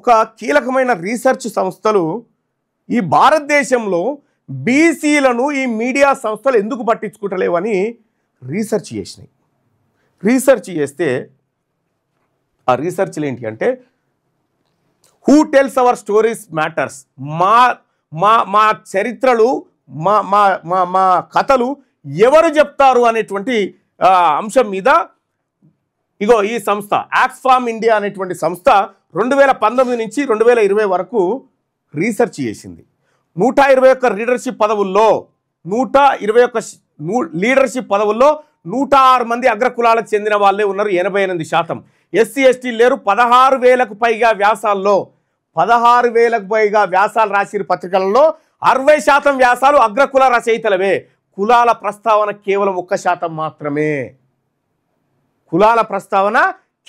ఒక కీలకమైన రీసెర్చ్ సంస్థలు ఈ భారతదేశంలో బీసీలను ఈ మీడియా సంస్థలు ఎందుకు పట్టించుకుంటలేవని రీసెర్చ్ చేసినాయి. రీసెర్చ్ చేస్తే ఆ రీసెర్చ్లు ఏంటి అంటే, who tells our stories matters, మా మా మా చరిత్రలు మా మా మా మా కథలు ఎవరు చెప్తారు అనేటువంటి అంశం మీద ఇగో ఈ సంస్థ ఆక్స్ఫామ్ ఇండియా అనేటువంటి సంస్థ 2019 నుంచి 2020 వరకు రీసెర్చ్ చేసింది. 121 లీడర్షిప్ పదవుల్లో 106 మంది అగ్రకులాలకు చెందిన వాళ్ళే ఉన్నారు, 88%. ఎస్సీ ఎస్టీ లేరు. 16,000కు పైగా వ్యాసాల్లో 16,000కు పైగా వ్యాసాలు రాసిన పత్రికలలో 60% వ్యాసాలు అగ్రకుల రచయితలవే. కులాల ప్రస్తావన కేవలం 1% మాత్రమే. కులాల ప్రస్తావన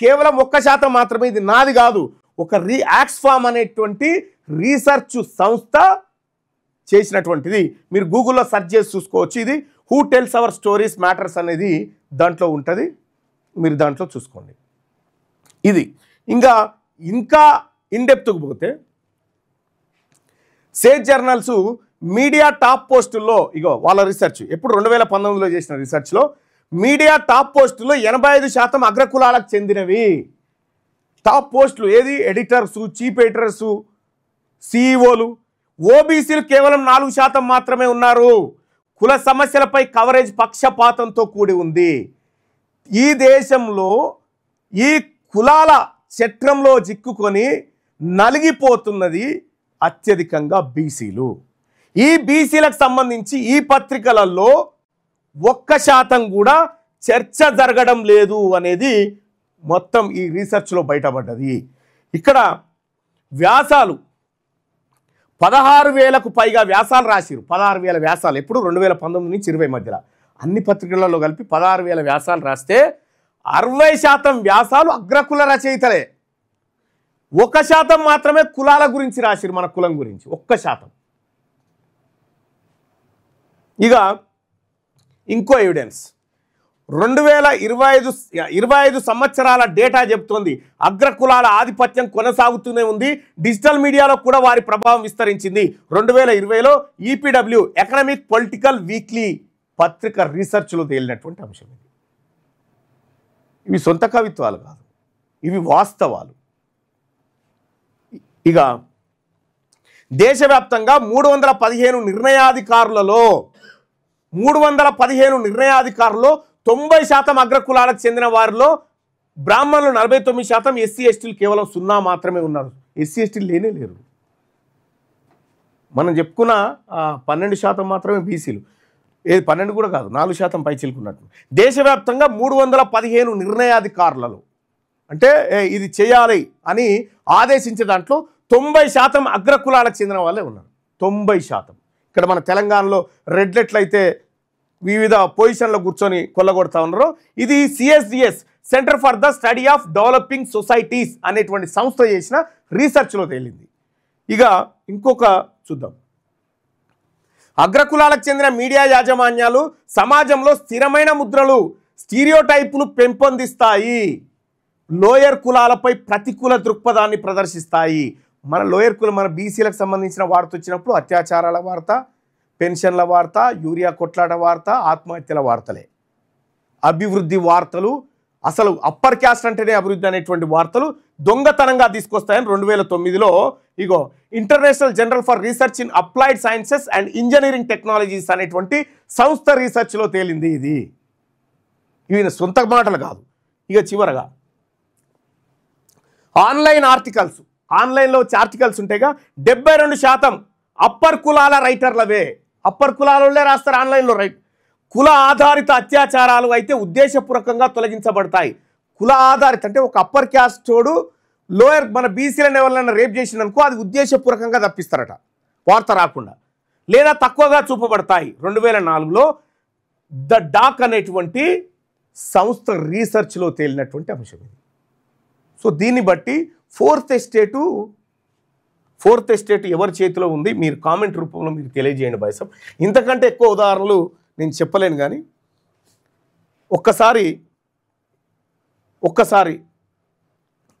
కేవలం 1% మాత్రమే. ఇది నాది కాదు, ఒక ఆక్స్ఫామ్ అనేటువంటి రీసెర్చ్ సంస్థ చేసినటువంటిది. మీరు గూగుల్లో సెర్చ్ చేసి చూసుకోవచ్చు. ఇది who tells our stories matters అనేది దాంట్లో ఉంటుంది, మీరు దాంట్లో చూసుకోండి. ఇది ఇంకా ఇన్డెప్త్కు పోతే సేజ్ జర్నల్స్ మీడియా టాప్ పోస్టుల్లో ఇగో వాళ్ళ రీసెర్చ్ ఎప్పుడు 2019లో చేసిన రీసెర్చ్లో మీడియా టాప్ పోస్టుల్లో 85% అగ్రకులాలకు చెందినవి. టాప్ పోస్టులు ఏది? ఎడిటర్సు, చీఫ్ ఎడిటర్సు, సిఇఓలు. ఓబీసీలు కేవలం 4% మాత్రమే ఉన్నారు. కుల సమస్యలపై కవరేజ్ పక్షపాతంతో కూడి ఉంది. ఈ దేశంలో ఈ కులాల చట్రంలో చిక్కుకొని నలిగిపోతున్నది అత్యధికంగా బీసీలు. ఈ బీసీలకు సంబంధించి ఈ పత్రికలలో 1% కూడా చర్చ జరగడం లేదు అనేది మొత్తం ఈ రీసెర్చ్లో బయటపడ్డది. ఇక్కడ వ్యాసాలు 16,000కు పైగా వ్యాసాలు రాసిరు. 16,000 వ్యాసాలు ఎప్పుడు 2019 నుంచి 20 మధ్యలో అన్ని పత్రికలలో కలిపి 16,000 వ్యాసాలు రాస్తే 60% వ్యాసాలు అగ్రకుల రచయితలే. 1% మాత్రమే కులాల గురించి రాసిరు, మన కులం గురించి 1%. ఇక ఇంకో ఎవిడెన్స్ 2025 సంవత్సరాల డేటా చెప్తోంది. అగ్రకులాల ఆధిపత్యం కొనసాగుతూనే ఉంది. డిజిటల్ మీడియాలో కూడా వారి ప్రభావం విస్తరించింది. 2020లో ఈపీడబ్ల్యూ ఎకనామిక్ పొలిటికల్ వీక్లీ పత్రిక రీసెర్చ్లో తేలినటువంటి అంశం ఇది. ఇవి సొంత కవిత్వాలు కాదు, ఇవి వాస్తవాలు. ఇక దేశవ్యాప్తంగా 315 నిర్ణయాధికారులలో 90% అగ్రకులాలకు చెందిన వారిలో బ్రాహ్మణులు 49%, ఎస్సీ ఎస్టీలు కేవలం 0 మాత్రమే ఉన్నారు. ఎస్సీ ఎస్టీలు లేనే లేరు. మనం చెప్పుకున్న 12% మాత్రమే బీసీలు. 12 కూడా కాదు, 4% పై చిలుకున్నట్టు. దేశవ్యాప్తంగా 315 నిర్ణయాధికారులలో అంటే ఇది చేయాలి అని ఆదేశించే దాంట్లో 90% అగ్రకులాలకు చెందిన వాళ్ళే ఉన్నారు. 90%. ఇక్కడ మన తెలంగాణలో రెడ్లెట్లు అయితే వివిధ పొజిషన్లో కూర్చొని కొల్లగొడతా ఉన్నారో ఇది CSDS centre for the study of developing societies అనేటువంటి సంస్థ చేసిన రీసెర్చ్లో తేలింది. ఇక ఇంకొక చూద్దాం. అగ్రకులాలకు చెందిన మీడియా యాజమాన్యాలు సమాజంలో స్థిరమైన ముద్రలు, స్టీరియోటైపులు పెంపొందిస్తాయి. లోయర్ కులాలపై ప్రతికూల దృక్పథాన్ని ప్రదర్శిస్తాయి. మన లోయర్ కులం, మన బీసీలకు సంబంధించిన వార్త వచ్చినప్పుడు అత్యాచారాల వార్త, పెన్షన్ల వార్త, యూరియా కొట్లాట వార్త, ఆత్మహత్యల వార్తలే. అభివృద్ధి వార్తలు, అసలు అప్పర్ క్యాస్ట్ అంటేనే అభివృద్ధి అనేటువంటి వార్తలు దొంగతనంగా తీసుకొస్తాయని 2009లో ఇగో international journal for research in applied sciences and engineering technologies అనేటువంటి సంస్థ రీసెర్చ్లో తేలింది. ఇవి సొంత మాటలు కాదు. ఇక చివరగా ఆన్లైన్ ఆర్టికల్స్, ఆన్లైన్లో వచ్చే ఆర్టికల్స్ ఉంటాయిగా 72% అప్పర్ కులాల రైటర్లవే. అప్పర్ కులాలే రాస్తారు ఆన్లైన్లో. కుల ఆధారిత అత్యాచారాలు అయితే ఉద్దేశపూర్వకంగా తొలగించబడతాయి. కుల ఆధారిత అంటే ఒక అప్పర్ క్యాస్ట్ తోడు లోయర్ మన బీసీలను ఎవరైనా రేప్ చేసిననుకో అది ఉద్దేశపూర్వకంగా తప్పిస్తారట, వార్త రాకుండా, లేదా తక్కువగా చూపబడతాయి. 2004లో ద డాక్ అనేటువంటి సంస్థ రీసెర్చ్లో తేలినటువంటి అంశం ఇది. సో దీన్ని బట్టి ఫోర్త్ ఎస్టేట్ ఎవరి చేతిలో ఉంది మీరు కామెంట్ రూపంలో మీరు తెలియజేయండి బాయ్సాబ్. ఇంతకంటే ఎక్కువ ఉదాహరణలు నేను చెప్పలేను, కానీ ఒక్కసారి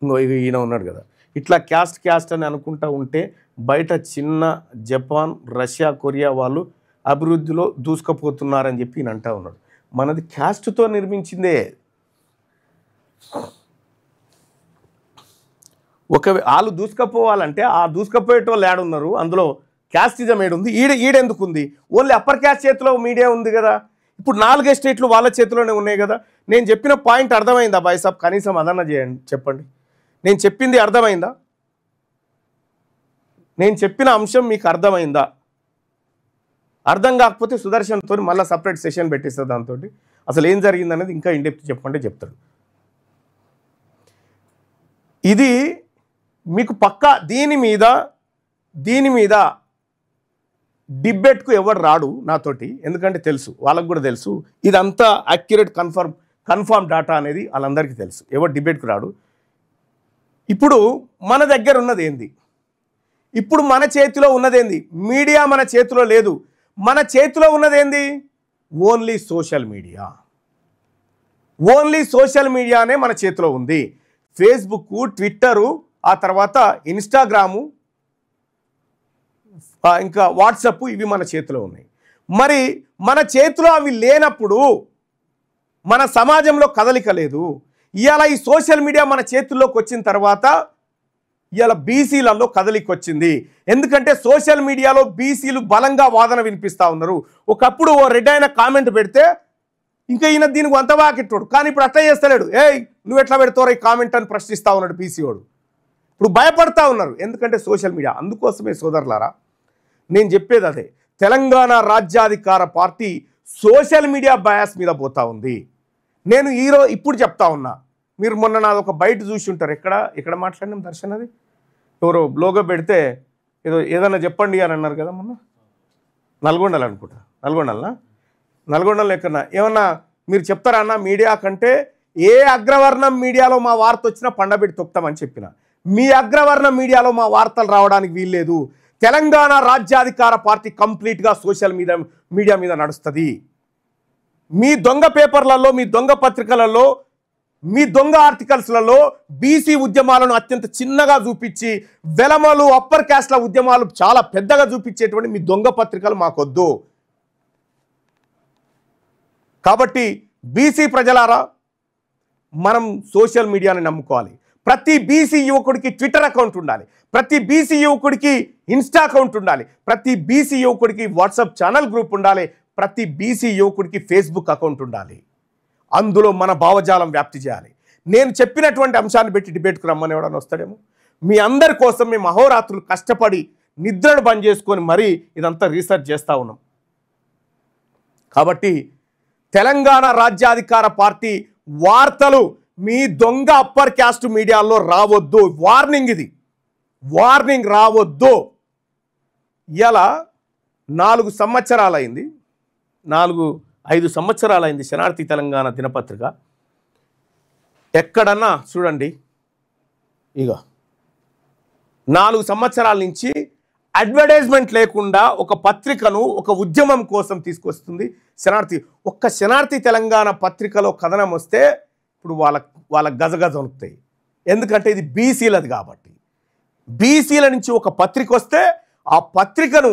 ఈయన ఉన్నాడు కదా, ఇట్లా క్యాస్ట్ అని అనుకుంటా ఉంటే బయట చిన్న జపాన్, రష్యా, కొరియా వాళ్ళు అభివృద్ధిలో దూసుకుపోతున్నారని చెప్పి ఈయన అంటా ఉన్నాడు. మనది క్యాస్ట్తో నిర్మించిందే. వాళ్ళు దూసుకపోవాలంటే ఆ దూసుకపోయేటోళ్ళు ఏడున్నారు, అందులో క్యాస్టిజం ఏడుంది, ఈడెందుకు ఉంది? ఓన్లీ అప్పర్ క్యాస్ట్ చేతిలో మీడియా ఉంది కదా. ఇప్పుడు 4 ఎస్టేట్లు వాళ్ళ చేతిలోనే ఉన్నాయి కదా. నేను చెప్పిన పాయింట్ అర్థమైందా బాయ్ సాబ్? కనీసం అదన్నా చేయండి, చెప్పండి. నేను చెప్పింది అర్థమైందా? నేను చెప్పిన అంశం మీకు అర్థమైందా? అర్థం కాకపోతే సుదర్శన్తో మళ్ళీ సపరేట్ సెషన్ పెట్టిస్తుంది. దాంతో అసలు ఏం జరిగిందనేది ఇంకా ఇండెప్త్ చెప్పమంటే చెప్తాడు. ఇది మీకు పక్కా దీని మీద డిబేట్కు ఎవరు రాడు నాతోటి, ఎందుకంటే తెలుసు, వాళ్ళకు కూడా తెలుసు ఇదంతా యాక్యురేట్ కన్ఫర్మ్ డాటా అనేది వాళ్ళందరికీ తెలుసు. ఎవరు డిబేట్కు రాడు. ఇప్పుడు మన దగ్గర ఉన్నది ఏంది? ఇప్పుడు మన చేతిలో ఉన్నదేంది? మీడియా మన చేతిలో లేదు. మన చేతిలో ఉన్నదేంది? Only social media. Only social మీడియానే మన చేతిలో ఉంది. ఫేస్బుక్, ట్విట్టరు, ఆ తర్వాత ఇన్స్టాగ్రాము, ఇంకా వాట్సప్, ఇవి మన చేతిలో ఉన్నాయి. మరి మన చేతిలో అవి లేనప్పుడు మన సమాజంలో కదలిక లేదు. ఇవాళ ఈ సోషల్ మీడియా మన చేతుల్లోకి వచ్చిన తర్వాత ఇవాళ బీసీలలో కదలిక వచ్చింది. ఎందుకంటే సోషల్ మీడియాలో బీసీలు బలంగా వాదన వినిపిస్తూ ఉన్నారు. ఒకప్పుడు ఓ రెడ్ అయిన కామెంట్ పెడితే ఇంకా ఈయన దీనికి అంత వాకెట్టాడు, కానీ ఇప్పుడు అట్లా చేస్తలేడు. నువ్వు ఎట్లా పెడతావు ఈ కామెంట్ అని ప్రశ్నిస్తూ ఉన్నాడు బీసీ వాడు. ఇప్పుడు భయపడతా ఉన్నారు, ఎందుకంటే సోషల్ మీడియా. అందుకోసమే సోదరులారా నేను చెప్పేది అదే, Telangana Rajyadhikara party social media bias మీద పోతా ఉంది. నేను ఇప్పుడు చెప్తా ఉన్నా, మీరు మొన్న నాది ఒక బయట చూసి ఉంటారు. ఎక్కడ మాట్లాడినాం దర్శన్, అది ఎవరో లోగో పెడితే ఏదన్నా చెప్పండి అని అన్నారు కదా మొన్న. నల్గొండలు అనుకుంటా, నల్గొండలో ఎక్కడన్నా ఏమన్నా మీరు చెప్తారా అన్న? మీడియా కంటే ఏ అగ్రవర్ణం మీడియాలో మా వార్త వచ్చినా పండబెట్టి తొక్తామని చెప్పిన. మీ అగ్రవర్ణ మీడియాలో మా వార్తలు రావడానికి వీల్లేదు. తెలంగాణ రాజ్యాధికార పార్టీ కంప్లీట్గా సోషల్ మీడియా మీద నడుస్తుంది. మీ దొంగ పేపర్లలో, మీ దొంగ పత్రికలలో, మీ దొంగ ఆర్టికల్స్లలో బీసీ ఉద్యమాలను అత్యంత చిన్నగా చూపించి వెలమలు, అప్పర్ క్యాస్ట్ల ఉద్యమాలు చాలా పెద్దగా చూపించేటువంటి మీ దొంగ పత్రికలు మాకొద్దు. కాబట్టి బీసీ ప్రజలారా, మనం సోషల్ మీడియాని నమ్ముకోవాలి. ప్రతి బీసీ యువకుడికి ట్విట్టర్ అకౌంట్ ఉండాలి, ప్రతి బీసీ యువకుడికి ఇన్స్టా అకౌంట్ ఉండాలి, ప్రతి బీసీ యువకుడికి వాట్సాప్ ఛానల్ గ్రూప్ ఉండాలి, ప్రతి బీసీ యువకుడికి ఫేస్బుక్ అకౌంట్ ఉండాలి. అందులో మన భావజాలం వ్యాప్తి చేయాలి. నేను చెప్పినటువంటి అంశాన్ని పెట్టి డిబేట్కు రమ్మని ఎవడన్నా వస్తాడేమో. మీ అందరి కోసం మేము అహోరాత్రులు కష్టపడి నిద్రను బంద్ చేసుకొని మరీ ఇదంతా రీసెర్చ్ చేస్తూ ఉన్నాం. కాబట్టి తెలంగాణ రాజ్యాధికార పార్టీ వార్తలు మీ దొంగ అప్పర్ క్యాస్ట్ మీడియాలో రావద్దు. వార్నింగ్, ఇది వార్నింగ్, రావద్దు. ఇలా 4 సంవత్సరాలైంది, 4-5 సంవత్సరాలైంది శనార్థి తెలంగాణ దినపత్రిక. ఎక్కడన్నా చూడండి, ఇక 4 సంవత్సరాల నుంచి అడ్వర్టైజ్మెంట్ లేకుండా ఒక పత్రికను ఒక ఉద్యమం కోసం తీసుకొస్తుంది శనార్థి. ఒక్క శనార్థి తెలంగాణ పత్రికలో కథనం వస్తే ఇప్పుడు వాళ్ళ గజగజ వణుకుతాయి. ఎందుకంటే ఇది బీసీలది కాబట్టి. బీసీల నుంచి ఒక పత్రిక వస్తే ఆ పత్రికను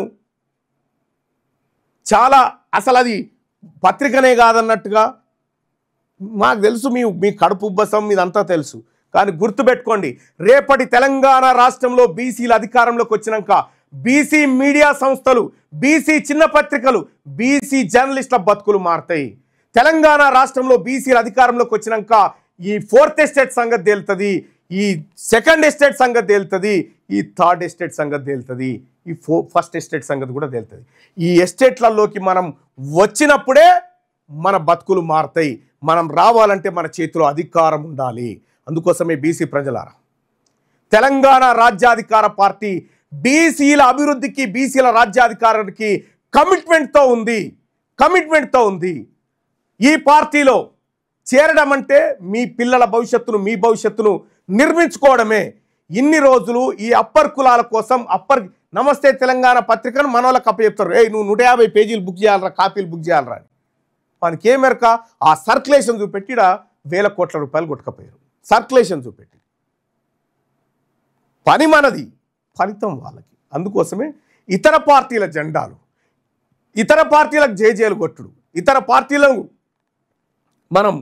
చాలా, అసలు అది పత్రికనే కాదన్నట్టుగా మాకు తెలుసు. మీ కడుపు ఉబ్బసం ఇదంతా తెలుసు. కానీ గుర్తుపెట్టుకోండి, రేపటి తెలంగాణ రాష్ట్రంలో బీసీల అధికారంలోకి వచ్చినాక బీసీ మీడియా సంస్థలు, బీసీ చిన్న పత్రికలు, బీసీ జర్నలిస్టుల బతుకులు మారుతాయి. తెలంగాణ రాష్ట్రంలో బీసీల అధికారంలోకి వచ్చినాక ఈ 4th ఎస్టేట్ సంగతి తేలుతుంది, ఈ 2nd ఎస్టేట్ సంగతి తేలుతుంది, ఈ 3rd ఎస్టేట్ సంగతి తేలుతుంది, ఈ 1st ఎస్టేట్ సంగతి కూడా తేలుతుంది. ఈ ఎస్టేట్లలోకి మనం వచ్చినప్పుడే మన బతుకులు మారుతాయి. మనం రావాలంటే మన చేతిలో అధికారం ఉండాలి. అందుకోసమే బీసీ ప్రజలారా, తెలంగాణ రాజ్యాధికార పార్టీ బీసీల అభివృద్ధికి, బీసీల రాజ్యాధికారానికి కమిట్మెంట్తో ఉంది. ఈ పార్టీలో చేరడం అంటే మీ పిల్లల భవిష్యత్తును, మీ భవిష్యత్తును నిర్మించుకోవడమే. ఇన్ని రోజులు ఈ అప్పర్ కులాల కోసం నమస్తే తెలంగాణ పత్రికను మనోళ్ళకి అప్పచెప్తారు. నువ్వు 150 పేజీలు బుక్ చేయాలరా, కాపీలు బుక్ చేయాలరా అని. మనకి ఏమెరక ఆ సర్క్యులేషన్ చూపెట్టి 1,000 కోట్ల రూపాయలు కొట్టుకపోయారు. సర్క్యులేషన్ చూపెట్టి పని మనది, ఫలితం వాళ్ళకి. అందుకోసమే ఇతర పార్టీల జెండాలు, ఇతర పార్టీలకు జేజేలు కొట్టుడు, ఇతర పార్టీలకు మనం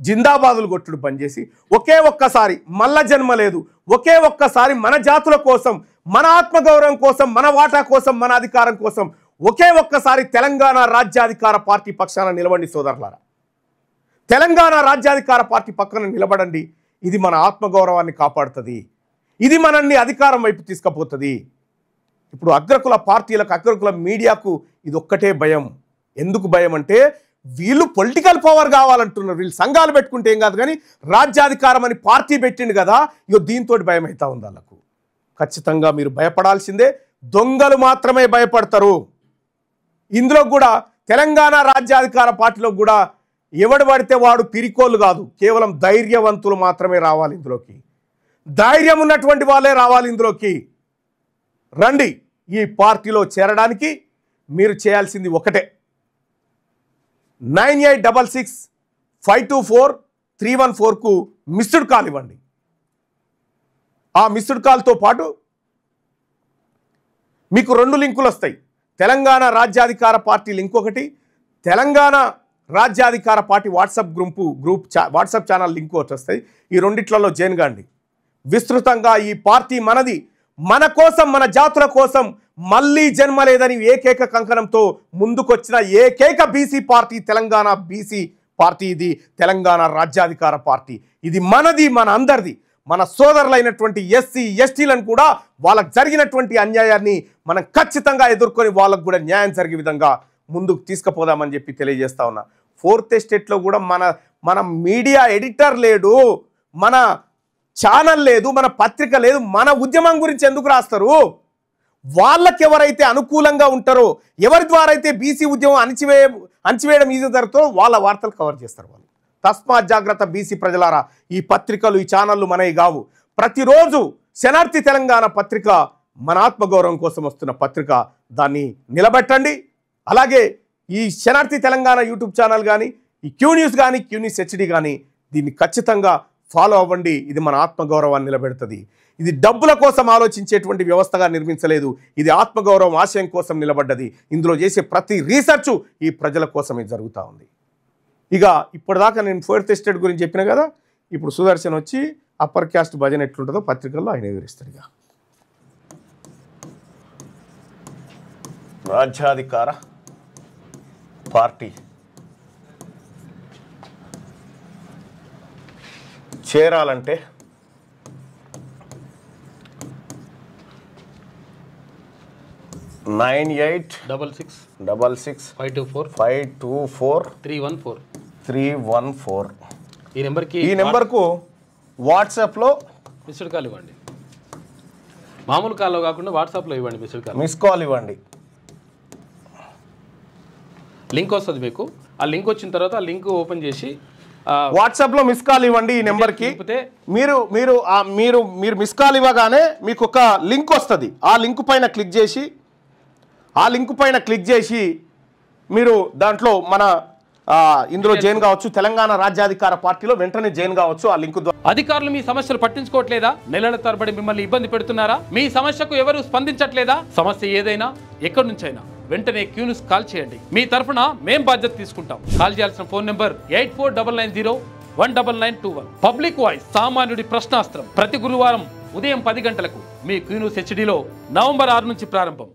జిందాబాదులు కొట్టుడు పనిచేసి ఒకే ఒక్కసారి మల్ల జన్మ లేదు, ఒకే ఒక్కసారి మన జాతుల కోసం, మన ఆత్మగౌరవం కోసం, మన వాటా కోసం, మన అధికారం కోసం ఒకే ఒక్కసారి తెలంగాణ రాజ్యాధికార పార్టీ పక్షాన నిలబండి సోదరులారా. తెలంగాణ రాజ్యాధికార పార్టీ పక్కన నిలబడండి. ఇది మన ఆత్మగౌరవాన్ని కాపాడుతుంది, ఇది మనల్ని అధికారం వైపు తీసుకుపోతుంది. ఇప్పుడు అగ్రకుల పార్టీలకు, అగ్రకుల మీడియాకు ఇది ఒక్కటే భయం. ఎందుకు భయం అంటే వీళ్ళు పొలిటికల్ పవర్ కావాలంటున్నారు. వీళ్ళు సంఘాలు పెట్టుకుంటే ఏం కాదు, కానీ రాజ్యాధికారం అని పార్టీ పెట్టిండు కదా, ఇగో దీంతో భయం అవుతా ఉంది వాళ్ళకు. ఖచ్చితంగా మీరు భయపడాల్సిందే. దొంగలు మాత్రమే భయపడతారు. ఇందులో కూడా తెలంగాణ రాజ్యాధికార పార్టీలో కూడా ఎవడు పడితే వాడు పిరికోళ్ళు కాదు, కేవలం ధైర్యవంతులు మాత్రమే రావాలి ఇందులోకి. ధైర్యం ఉన్నటువంటి వాళ్ళే రావాలి ఇందులోకి. రండి, ఈ పార్టీలో చేరడానికి మీరు చేయాల్సింది ఒకటే, 9866524314కు మిస్డ్ కాల్ ఇవ్వండి. ఆ మిస్డ్ కాల్తో పాటు మీకు 2 లింకులు వస్తాయి. తెలంగాణ రాజ్యాధికార పార్టీ లింక్ ఒకటి, Telangana Rajyadhikara party WhatsApp WhatsApp channel link ఒకటి వస్తాయి. ఈ రెండిట్లలో జాయిన్ కాండి. విస్తృతంగా ఈ పార్టీ మనది, మన కోసం, మన జాతుల కోసం మళ్ళీ జన్మ లేదని ఏకైక కంకణంతో ముందుకొచ్చిన ఏకైక BC party Telangana BC party. ఇది తెలంగాణ రాజ్యాధికార పార్టీ. ఇది మనది, మన అందరిది. మన సోదరులైనటువంటి ఎస్సీ ఎస్టీలను కూడా వాళ్ళకు జరిగినటువంటి అన్యాయాన్ని మనం ఖచ్చితంగా ఎదుర్కొని వాళ్ళకు కూడా న్యాయం జరిగే విధంగా ముందుకు తీసుకుపోదామని చెప్పి తెలియజేస్తా ఉన్నా. 4th ఎస్టేట్లో కూడా మన మీడియా ఎడిటర్ లేడు, మన ఛానల్ లేదు, మన పత్రిక లేదు. మన ఉద్యమం గురించి ఎందుకు రాస్తారు? వాళ్ళకి ఎవరైతే అనుకూలంగా ఉంటారో, ఎవరి ద్వారా అయితే బీసీ ఉద్యమం అణచివేయడం ఈజీ జరుగుతుందో వాళ్ళ వార్తలు కవర్ చేస్తారు వాళ్ళు. తస్మాత్ జాగ్రత్త బీసీ ప్రజలారా. ఈ పత్రికలు, ఈ ఛానళ్ళు మనవి కావు. ప్రతిరోజు శనార్థి తెలంగాణ పత్రిక మన ఆత్మగౌరవం కోసం వస్తున్న పత్రిక. దాన్ని నిలబెట్టండి. అలాగే ఈ శనార్థి తెలంగాణ యూట్యూబ్ ఛానల్ కానీ, ఈ క్యూ న్యూస్ కానీ, క్యూ న్యూస్ హెచ్డి కానీ దీన్ని ఖచ్చితంగా ఫాలో అవ్వండి. ఇది మన ఆత్మగౌరవాన్ని నిలబెడుతుంది. ఇది డబ్బుల కోసం ఆలోచించేటువంటి వ్యవస్థగా నిర్మించలేదు. ఇది ఆత్మగౌరవం, ఆశయం కోసం నిలబడ్డది. ఇందులో చేసే ప్రతి రీసెర్చ్ ఈ ప్రజల కోసమే జరుగుతూ ఉంది. ఇక ఇప్పటిదాకా నేను 4th ఎస్టేట్ గురించి చెప్పిన కదా, ఇప్పుడు సుదర్శన్ వచ్చి అప్పర్ క్యాస్ట్ భజన ఎట్లుంటుందో పత్రికల్లో ఆయన వివరిస్తాడు. ఇక రాజ్యాధికార పార్టీ చేరాలంటే 9866524314 ఈ నెంబర్కు వాట్సాప్లో మిస్డ్ కాల్ ఇవ్వండి. మామూలు కాల్లో కాకుండా వాట్సాప్లో ఇవ్వండి. మిస్ కాల్ ఇవ్వండి. లింక్ వస్తుంది మీకు. ఆ లింక్ వచ్చిన తర్వాత ఆ లింక్ ఓపెన్ చేసి వాట్సాప్లో మిస్ కాల్ ఇవ్వండి. ఈ నెంబర్కి మీరు మీరు మీరు మీరు మిస్ కాల్ ఇవ్వగానే మీకు ఒక లింక్ వస్తుంది. ఆ లింక్ పైన క్లిక్ చేసి మీరు దాంట్లో మన ఇందులో జాయిన్ కావచ్చు. తెలంగాణ రాజ్యాధికార పార్టీలో వెంటనే జాయిన్ కావచ్చు ఆ లింక్ ద్వారా. అధికారులు మీ సమస్యలు పట్టించుకోవట్లేదా? నెలల తరబడి మిమ్మల్ని ఇబ్బంది పెడుతున్నారా? మీ సమస్యకు ఎవరు స్పందించట్లేదా? సమస్య ఏదైనా ఎక్కడి నుంచైనా వెంటనే క్యూ న్యూస్ కాల్ చేయండి. మీ తరఫున మేం బాధ్యత తీసుకుంటాం. కాల్ చేయాల్సిన ఫోన్ నెంబర్ 8499019921. పబ్లిక్ వాయిస్, సామాన్యుడి ప్రశ్నాస్త్రం. ప్రతి గురువారం ఉదయం 10 గంటలకు మీ క్యూ న్యూస్ హెచ్డీలో నవంబర్ 6 నుంచి ప్రారంభం.